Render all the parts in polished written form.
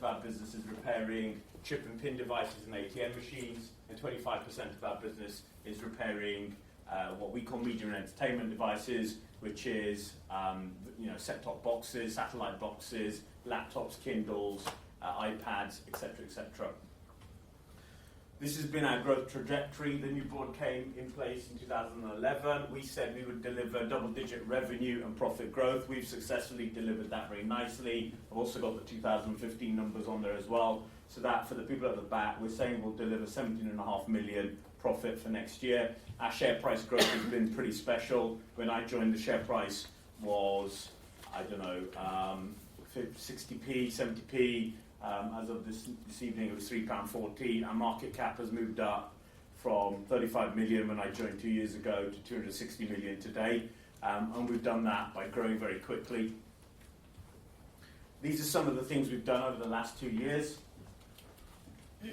of our business is repairing chip and pin devices and ATM machines, and 25% of our business is repairing what we call media and entertainment devices, which is set-top boxes, satellite boxes, laptops, Kindles, iPads, etc., etc. This has been our growth trajectory. The new board came in place in 2011. We said we would deliver double-digit revenue and profit growth. We've successfully delivered that very nicely. I've also got the 2015 numbers on there as well. So that, for the people at the back, we're saying we'll deliver 17.5 million profit for next year. Our share price growth has been pretty special. When I joined, the share price was, 60p, 70p. As of this evening, it was £3.14. Our market cap has moved up from 35 million when I joined 2 years ago to 260 million today. And we've done that by growing very quickly. These are some of the things we've done over the last 2 years.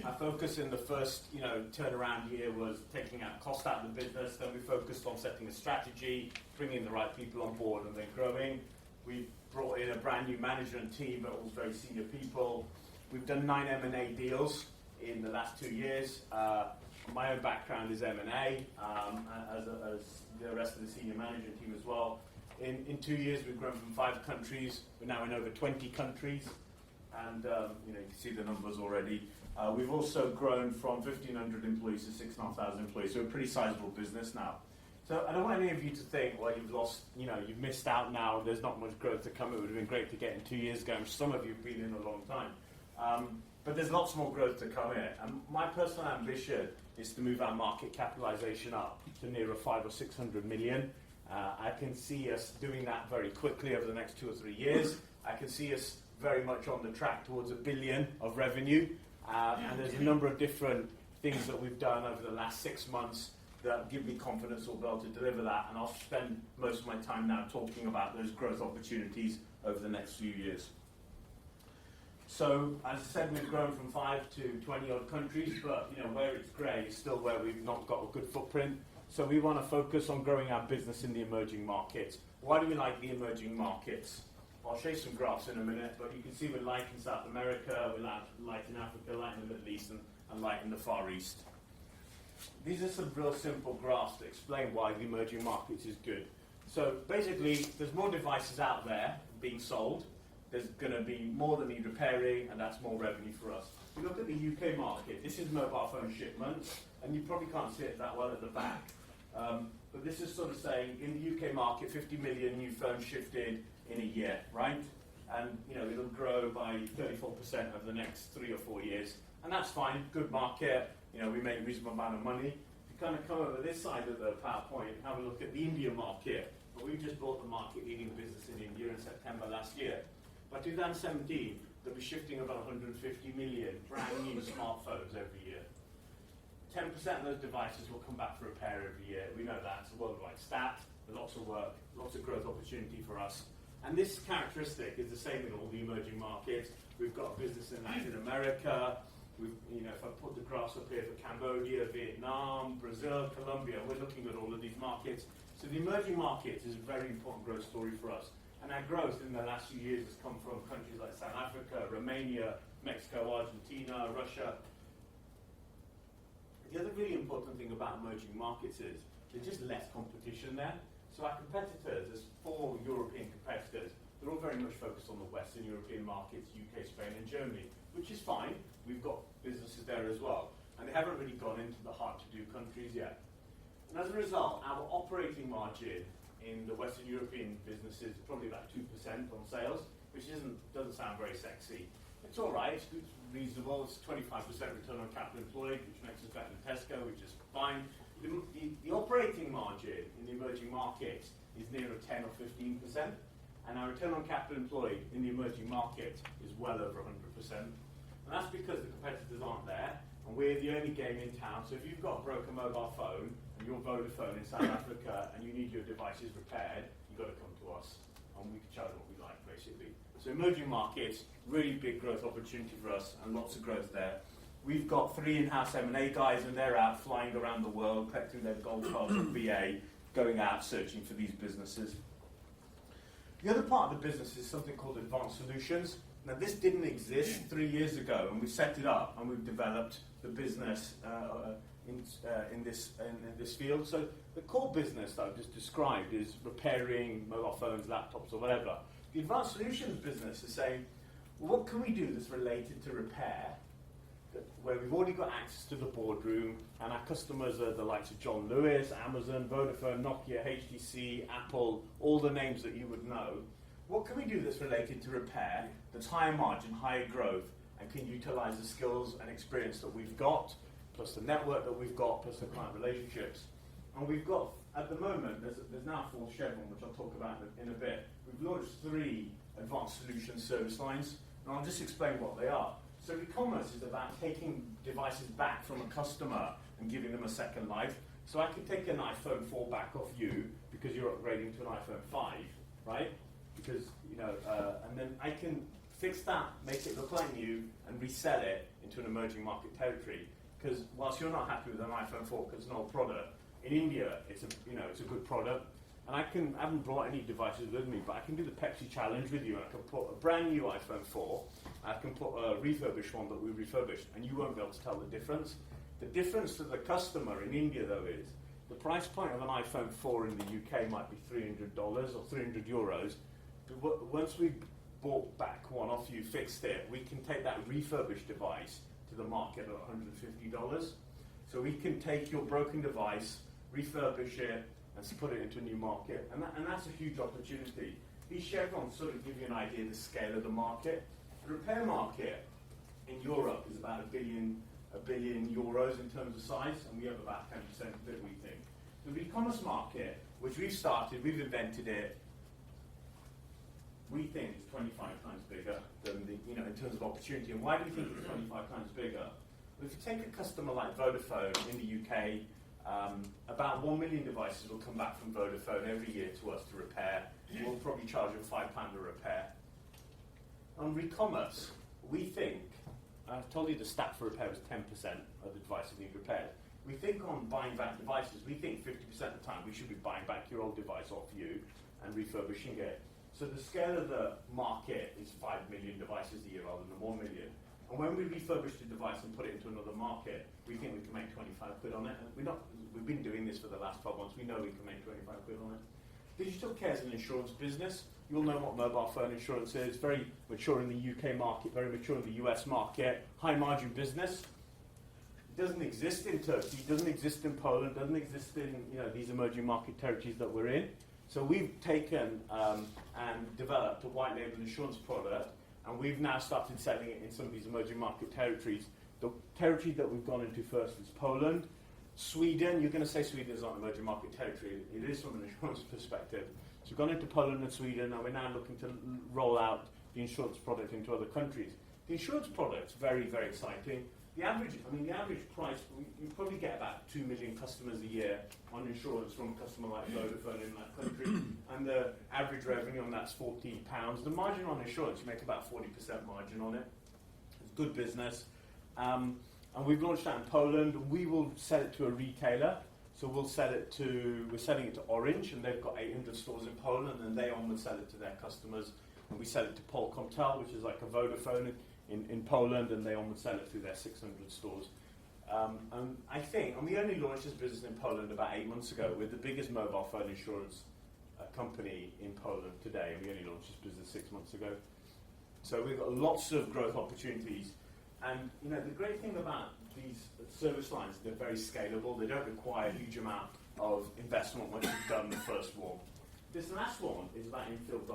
Our focus in the first turnaround year was taking out cost out of the business. Then we focused on setting a strategy, bringing the right people on board, and then growing. We brought in a brand new management team, but all very senior people. We've done 9 M&A deals in the last 2 years. My own background is M&A, as the rest of the senior management team as well. In 2 years, we've grown from 5 countries. We're now in over 20 countries, and you can see the numbers already. We've also grown from 1,500 employees to 6,500 employees, so a pretty sizable business now. So I don't want any of you to think, well, you've lost, you've missed out now, there's not much growth to come. It would have been great to get in 2 years ago, and some of you have been in a long time. But there's lots more growth to come here. And my personal ambition is to move our market capitalization up to nearer 500 or 600 million. I can see us doing that very quickly over the next 2 or 3 years. I can see us very much on the track towards $1 billion of revenue. And there's a number of different things that we've done over the last 6 months that give me confidence we'll be able to deliver that, and I'll spend most of my time now talking about those growth opportunities over the next few years. So, as I said, we've grown from 5 to 20 odd countries, but where it's grey is still where we've not got a good footprint. So we want to focus on growing our business in the emerging markets. Why do we like the emerging markets? I'll show you some graphs in a minute, but you can see we're light in South America, we're light in Africa, light in the Middle East, and light in the Far East. These are some real simple graphs to explain why the emerging markets is good. So basically, there's more devices out there being sold. There's going to be more that need repairing, and that's more revenue for us. If you look at the UK market, this is mobile phone shipments, and you probably can't see it that well at the back. But this is sort of saying, in the UK market, 50 million new phones shifted in a year, right? And it'll grow by 34% over the next 3 or 4 years. And that's fine, good market. We make a reasonable amount of money. If you kind of come over this side of the PowerPoint and have a look at the India market, we just bought the market-leading business in India in September last year. By 2017, they'll be shifting about 150 million brand new smartphones every year. 10% of those devices will come back for repair every year. We know that. It's a worldwide stat. There's lots of work, lots of growth opportunity for us. And this characteristic is the same in all the emerging markets. We've got a business in Latin America. If I put the graphs up here for Cambodia, Vietnam, Brazil, Colombia, we're looking at all of these markets. So the emerging markets is a very important growth story for us. And our growth in the last few years has come from countries like South Africa, Romania, Mexico, Argentina, Russia. The other really important thing about emerging markets is there's just less competition there. So our competitors, there's 4 European competitors. They're all very much focused on the Western European markets, UK, Spain, and Germany, which is fine. We've got businesses there as well. And they haven't really gone into the hard-to-do countries yet. And as a result, our operating margin in the Western European businesses is probably about 2% on sales, which doesn't sound very sexy. It's all right, it's reasonable. It's 25% return on capital employed, which makes us better than Tesco, which is fine. The operating margin in the emerging markets is nearer 10 or 15%, and our return on capital employed in the emerging market is well over 100%. And that's because the competitors aren't there, and we're the only game in town. So if you've got a broken mobile phone, and you're Vodafone in South Africa, and you need your devices repaired, you've got to come to us, and we can charge what we like, basically. So emerging markets, really big growth opportunity for us, and lots of growth there. We've got 3 in-house M&A guys, and they're out flying around the world, collecting their gold cards at BA, going out searching for these businesses. The other part of the business is something called advanced solutions. Now this didn't exist 3 years ago, and we set it up and we've developed the business in this field. So the core business that I've just described is repairing mobile phones, laptops, or whatever. The advanced solutions business is saying, well, what can we do that's related to repair, where we've already got access to the boardroom, and our customers are the likes of John Lewis, Amazon, Vodafone, Nokia, HTC, Apple, all the names that you would know. What can we do that's related to repair, that's higher margin, higher growth, and can utilize the skills and experience that we've got, plus the network that we've got, plus the client relationships. And we've got, at the moment, there's now a full Chevron, which I'll talk about in a bit. We've launched 3 advanced solutions service lines, and I'll just explain what they are. So e-commerce is about taking devices back from a customer and giving them a second life. So I can take an iPhone 4 back off you because you're upgrading to an iPhone 5, right? Because, and then I can fix that, make it look like new, and resell it into an emerging market territory. Because whilst you're not happy with an iPhone 4 because it's an old product, in India it's a good product. And I haven't brought any devices with me, but I can do the Pepsi challenge with you. I can put a brand new iPhone 4, I can put a refurbished one that we refurbished, and you won't be able to tell the difference. The difference to the customer in India, though, is the price point of an iPhone 4 in the UK might be $300 or €300. But once we bought back one off you, fixed it, we can take that refurbished device to the market at $150. So we can take your broken device, refurbish it, and put it into a new market, and that's a huge opportunity. These chevrons sort of give you an idea of the scale of the market. The repair market in Europe is about a billion euros in terms of size, and we have about 10% of it, we think. The e-commerce market, which we've started, we've invented it, we think is 25 times bigger than in terms of opportunity. And why do we think it's 25 times bigger? Well, if you take a customer like Vodafone in the UK, about 1 million devices will come back from Vodafone every year to us to repair. We'll probably charge them £5 a repair. On e-commerce, we think, I've told you the stat for repair was 10% of the devices need repaired. We think on buying back devices, we think 50% of the time we should be buying back your old device off you and refurbishing it. So the scale of the market is 5 million devices a year rather than 1 million. And when we refurbish the device and put it into another market, we think we can make 25 quid on it. And we've been doing this for the last 12 months. We know we can make 25 quid on it. Digital care is an insurance business. You'll know what mobile phone insurance is. Very mature in the UK market, very mature in the US market. High margin business. It doesn't exist in Turkey, doesn't exist in Poland, doesn't exist in these emerging market territories that we're in. So we've taken and developed a white label insurance product, and we've now started selling it in some of these emerging market territories. The territory that we've gone into first is Poland. Sweden, you're going to say Sweden is not an emerging market territory. It is from an insurance perspective. So we've gone into Poland and Sweden, and we're now looking to roll out the insurance product into other countries. The insurance product's very, very exciting. The average price, you probably get about 2 million customers a year on insurance from a customer like Vodafone in that country, and the average revenue on that's £40. The margin on insurance, you make about 40% margin on it. It's good business. And we've launched that in Poland. We will sell it to a retailer. So we're selling it to Orange, and they've got 800 stores in Poland, and they will sell it to their customers. And we sell it to Polkomtel, which is like a Vodafone in Poland, and they almost sell it through their 600 stores. And we only launched this business in Poland about 8 months ago. We're the biggest mobile phone insurance company in Poland today, and we only launched this business 6 months ago. So we've got lots of growth opportunities. And the great thing about these service lines, they're very scalable. They don't require a huge amount of investment once you've done the first one. This last one is about in-field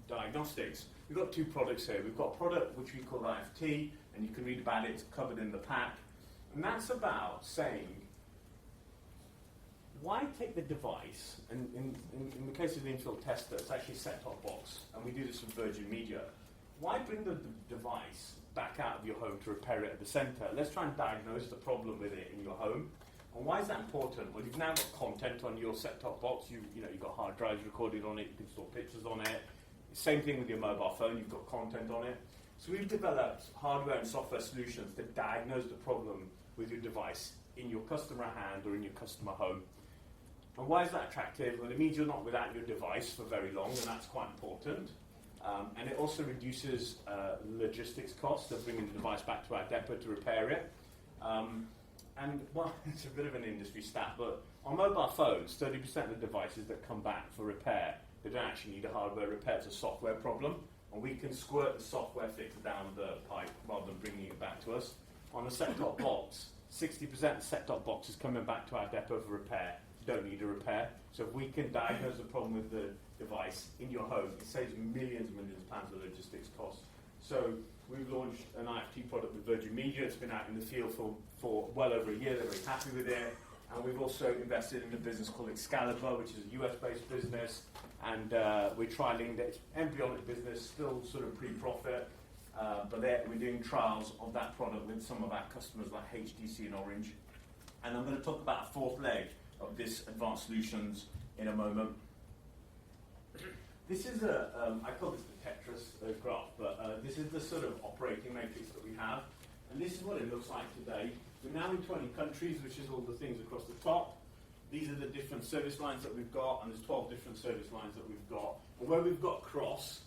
diagnostics. We've got 2 products here. We've got a product which we call IFT, and you can read about it. It's covered in the pack. And that's about saying, why take the device, and in the case of the in-field tester, it's actually a set-top box, and we do this with Virgin Media. Why bring the device back out of your home to repair it at the centre? Let's try and diagnose the problem with it in your home. And why is that important? Well, you've now got content on your set-top box. You've got hard drives recorded on it. You can store pictures on it. Same thing with your mobile phone. You've got content on it. So we've developed hardware and software solutions that diagnose the problem with your device in your customer hand or in your customer home. And why is that attractive? Well, it means you're not without your device for very long, and that's quite important. And it also reduces logistics costs of bringing the device back to our depot to repair it. And, well, it's a bit of an industry stat, but on mobile phones, 30% of the devices that come back for repair, they don't actually need a hardware repair, it's a software problem. And we can squirt the software fix down the pipe rather than bringing it back to us. On a set-top box, 60% of set-top boxes coming back to our depot for repair don't need a repair. So if we can diagnose the problem with the device in your home, it saves millions and millions of pounds of logistics costs. So we've launched an IFT product with Virgin Media. It's been out in the field for well over a year. They're very happy with it. And we've also invested in a business called Excalibur, which is a US-based business. And we're trialing that. It's embryonic business, still sort of pre-profit. But we're doing trials of that product with some of our customers like HTC and Orange. And I'm going to talk about a fourth leg of this advanced solutions in a moment. This is I call this the Tetris graph, but this is the sort of operating matrix that we have. And this is what it looks like today. We're now in 20 countries, which is all the things across the top. These are the different service lines that we've got, and there's 12 different service lines that we've got. And where we've got cross,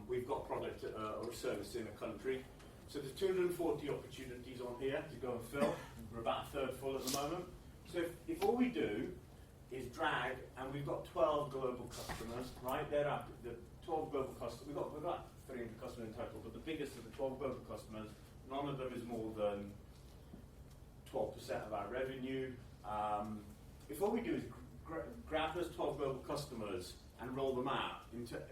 we've got product or service in a country. So there's 240 opportunities on here to go and fill. We're about a third full at the moment. So if all we do is drag, and we've got 12 global customers, right? They're up, the 12 global customers, we've got 300 customers in total, but the biggest of the 12 global customers, none of them is more than 12% of our revenue. If all we do is grab those 12 global customers and roll them out,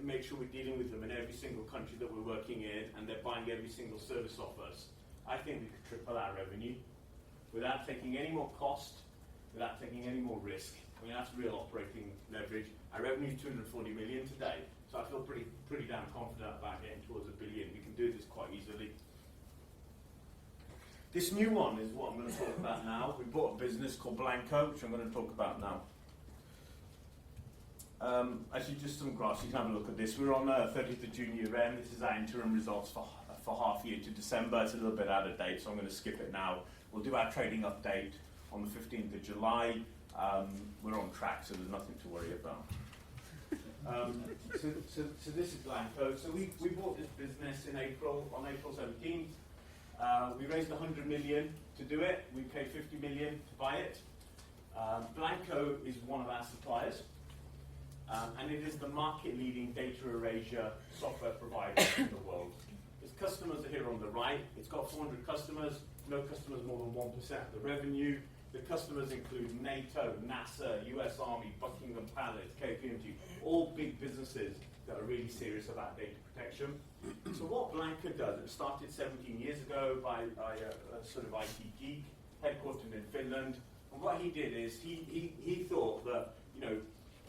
make sure we're dealing with them in every single country that we're working in, and they're buying every single service off us, I think we could triple our revenue without taking any more cost, without taking any more risk. I mean, that's real operating leverage. Our revenue is 240 million today, so I feel pretty damn confident about getting towards $1 billion. We can do this quite easily. This new one is what I'm going to talk about now. We bought a business called Blanco, which I'm going to talk about now. Actually, just some graphs. You can have a look at this. We're on 30th of June year end. This is our interim results for half year to December. It's a little bit out of date, so I'm going to skip it now. We'll do our trading update on the 15th of July. We're on track, so there's nothing to worry about. So this is Blanco. So we bought this business on April 17th. We raised 100 million to do it. We paid 50 million to buy it. Blanco is one of our suppliers, and it is the market-leading data erasure software provider in the world. Its customers are here on the right. It's got 400 customers. No customers more than 1% of the revenue. The customers include NATO, NASA, US Army, Buckingham Palace, KPMG, all big businesses that are really serious about data protection. So what Blanco does, it started 17 years ago by a sort of IT geek, headquartered in Finland. And what he did is he thought that,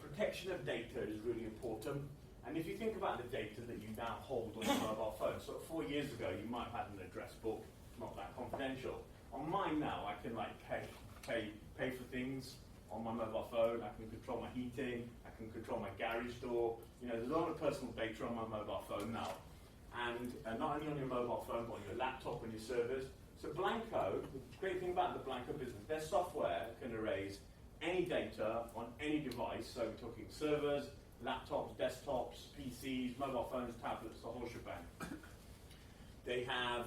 protection of data is really important. And if you think about the data that you now hold on your mobile phone, so 4 years ago you might have had an address book, not that confidential. On mine now, I can pay for things on my mobile phone. I can control my heating. I can control my garage door. There's a lot of personal data on my mobile phone now, and not only on your mobile phone, but on your laptop and your servers. So Blanco, the great thing about the Blanco business, their software can erase any data on any device. So we're talking servers, laptops, desktops, PCs, mobile phones, tablets, the whole shebang. They have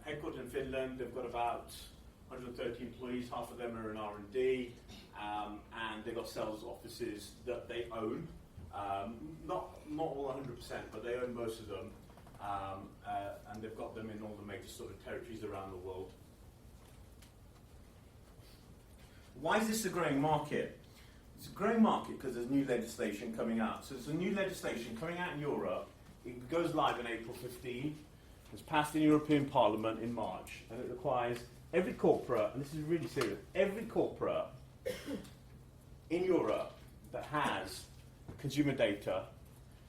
headquartered in Finland. They've got about 130 employees. Half of them are in R&D, and they've got sales offices that they own. Not all 100%, but they own most of them, and they've got them in all the major sort of territories around the world. Why is this a growing market? It's a growing market because there's new legislation coming out. So there's a new legislation coming out in Europe. It goes live on April 15. It's passed in European Parliament in March, and it requires every corporate, and this is really serious, every corporate in Europe that has consumer data,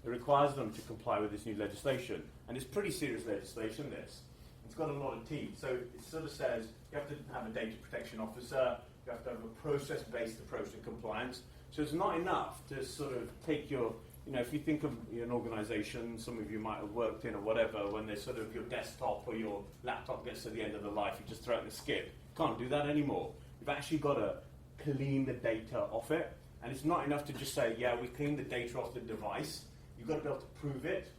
it requires them to comply with this new legislation. And it's pretty serious legislation, this. It's got a lot of teeth. So it sort of says you have to have a data protection officer, you have to have a process-based approach to compliance. So it's not enough to sort of take your, if you think of an organization, some of you might have worked in or whatever, when there's sort of your desktop or your laptop gets to the end of the life, you just throw it in the skip. You can't do that anymore. You've actually got to clean the data off it. And it's not enough to just say, yeah, we clean the data off the device. You've got to be able to prove it.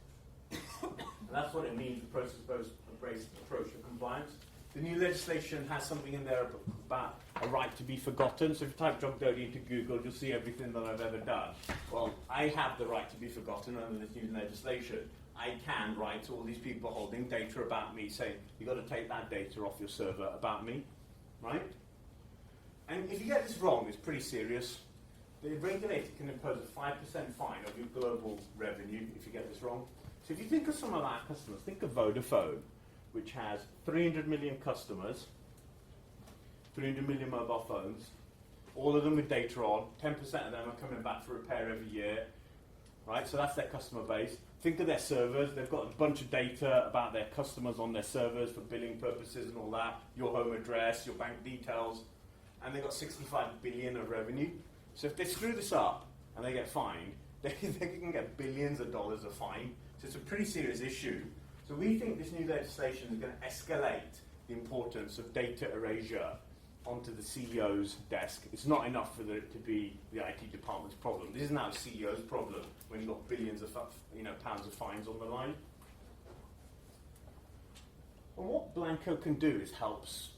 And that's what it means, the process-based approach to compliance. The new legislation has something in there about a right to be forgotten. So if you type Jog Dhody into Google, you'll see everything that I've ever done. Well, I have the right to be forgotten under this new legislation. I can write to all these people holding data about me, saying, you've got to take that data off your server about me, right? And if you get this wrong, it's pretty serious. The regulator can impose a 5% fine of your global revenue if you get this wrong. So if you think of some of our customers, think of Vodafone, which has 300 million customers, 300 million mobile phones, all of them with data on, 10% of them are coming back for repair every year, right? So that's their customer base. Think of their servers. They've got a bunch of data about their customers on their servers for billing purposes and all that, your home address, your bank details, and they've got 65 billion of revenue. So if they screw this up and they get fined, they can get billions of dollars of fine. So it's a pretty serious issue. So we think this new legislation is going to escalate the importance of data erasure onto the CEO's desk. It's not enough for it to be the IT department's problem. This is now the CEO's problem when you've got billions of pounds of fines on the line. And what Blanco can do is helps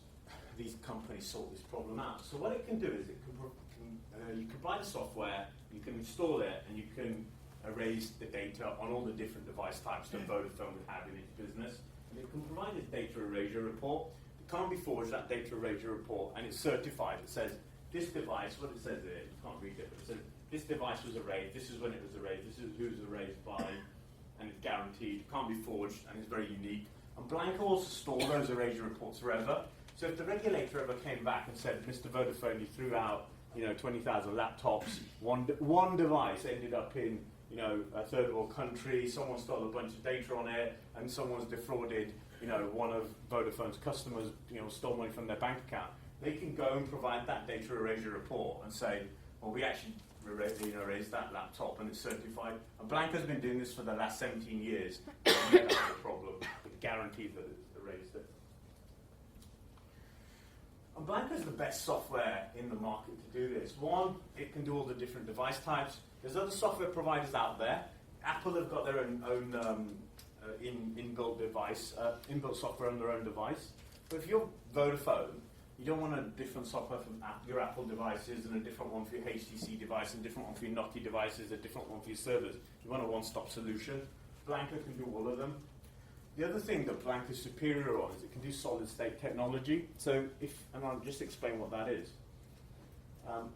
these companies sort this problem out. So what it can do is you can buy the software, you can install it, and you can erase the data on all the different device types that Vodafone would have in its business. And it can provide a data erasure report. It can't be forged, that data erasure report, and it's certified. It says, this device, what it says there, you can't read it, but it says, this device was erased, this is when it was erased, this is who it was erased by, and it's guaranteed, it can't be forged, and it's very unique. And Blanco also store those erasure reports forever. So if the regulator ever came back and said, Mr. Vodafone, you threw out 20,000 laptops, one device ended up in a third world country, someone stole a bunch of data on it, and someone's defrauded, one of Vodafone's customers, stole money from their bank account. They can go and provide that data erasure report and say, well, we actually erased that laptop and it's certified. And Blanco's been doing this for the last 17 years. And we never had a problem. It guarantees that it's erased it. And Blanco's the best software in the market to do this. One, it can do all the different device types. There's other software providers out there. Apple have got their own inbuilt device, inbuilt software on their own device. But if you're Vodafone, you don't want a different software for your Apple devices and a different one for your HTC device and a different one for your Nokia devices, a different one for your servers. You want a one-stop solution. Blanco can do all of them. The other thing that Blanco is superior on is it can do solid-state technology. So and I'll just explain what that is.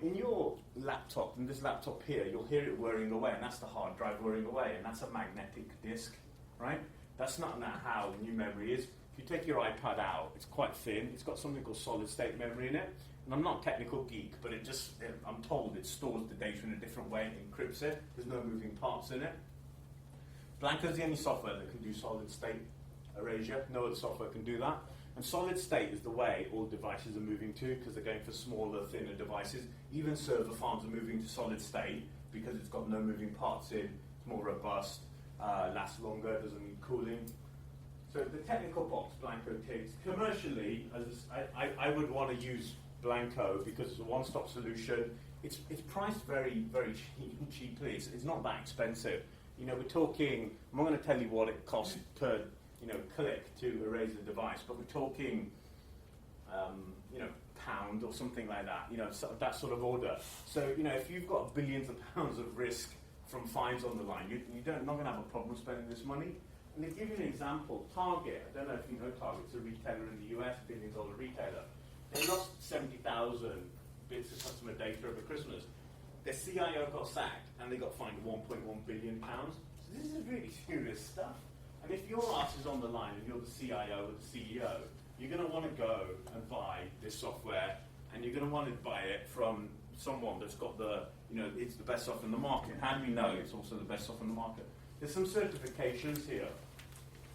In your laptop, in this laptop here, you'll hear it whirring away, and that's the hard drive whirring away, and that's a magnetic disk, right? That's not how new memory is. If you take your iPad out, it's quite thin. It's got something called solid-state memory in it. And I'm not a technical geek, but I'm told it stores the data in a different way and encrypts it. There's no moving parts in it. Blanco's the only software that can do solid-state erasure. No other software can do that. And solid-state is the way all devices are moving to, because they're going for smaller, thinner devices. Even server farms are moving to solid-state because it's got no moving parts in. It's more robust, lasts longer, doesn't need cooling. So the technical box Blanco ticks. Commercially, I would want to use Blanco because it's a one-stop solution. It's priced very, very cheaply. It's not that expensive. We're talking, I'm not going to tell you what it costs per click to erase the device, but we're talking, pound or something like that, that sort of order. So, if you've got billions of pounds of risk from fines on the line, you're not going to have a problem spending this money. And to give you an example, Target, I don't know if you know Target, it's a retailer in the US, billion-dollar retailer. They lost 70,000 bits of customer data over Christmas. Their CIO got sacked, and they got fined £1.1 billion. So this is really serious stuff. And if your ass is on the line and you're the CIO or the CEO, you're going to want to go and buy this software, and you're going to want to buy it from someone that's got it's the best software in the market. How do we know it's also the best software in the market? There's some certifications here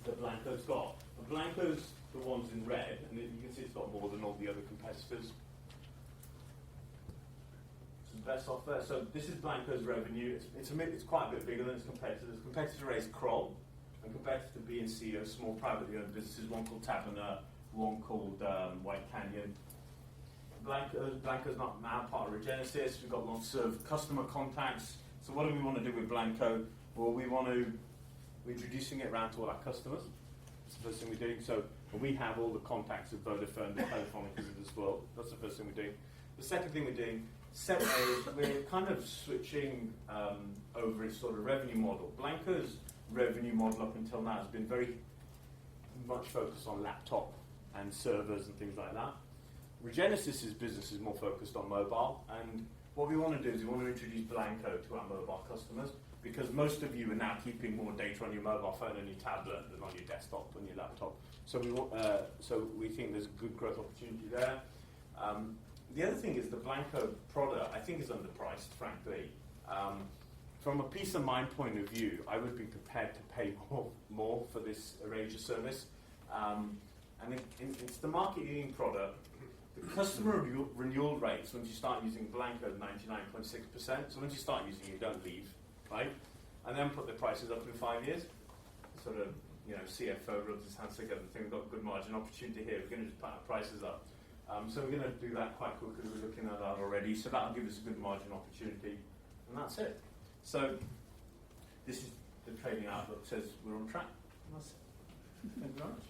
that Blanco's got. And Blanco's the ones in red, and you can see it's got more than all the other competitors. It's the best software. So this is Blanco's revenue. It's quite a bit bigger than its competitors. Competitor A is Kroll. And competitor B and C are small privately owned businesses, one called Taberner, one called White Canyon. Blanco's not now part of Regenersis. We've got lots of customer contacts. So what do we want to do with Blanco? Well, we're introducing it around to all our customers. That's the first thing we're doing. So we have all the contacts of Vodafone, the Telefónicas of this world. That's the first thing we're doing. The second thing we're doing, we're kind of switching over its sort of revenue model. Blanco's revenue model up until now has been very much focused on laptop and servers and things like that. Regenesis' business is more focused on mobile, and what we want to do is we want to introduce Blanco to our mobile customers, because most of you are now keeping more data on your mobile phone and your tablet than on your desktop and your laptop. So we think there's a good growth opportunity there. The other thing is the Blanco product, I think, is underpriced, frankly. From a peace of mind point of view, I would be prepared to pay more for this range of service. And it's the market-leading product. The customer renewal rates, once you start using Blanco, 99.6%. So once you start using it, you don't leave, right? And then put the prices up in 5 years. Sort of, CFO rubs his hands together and think we've got a good margin opportunity here. We're going to just put our prices up. So we're going to do that quite quickly. We're looking at that already. So that'll give us a good margin opportunity. And that's it. So this is the trading outlook. Says we're on track. And that's it. Thank you very much.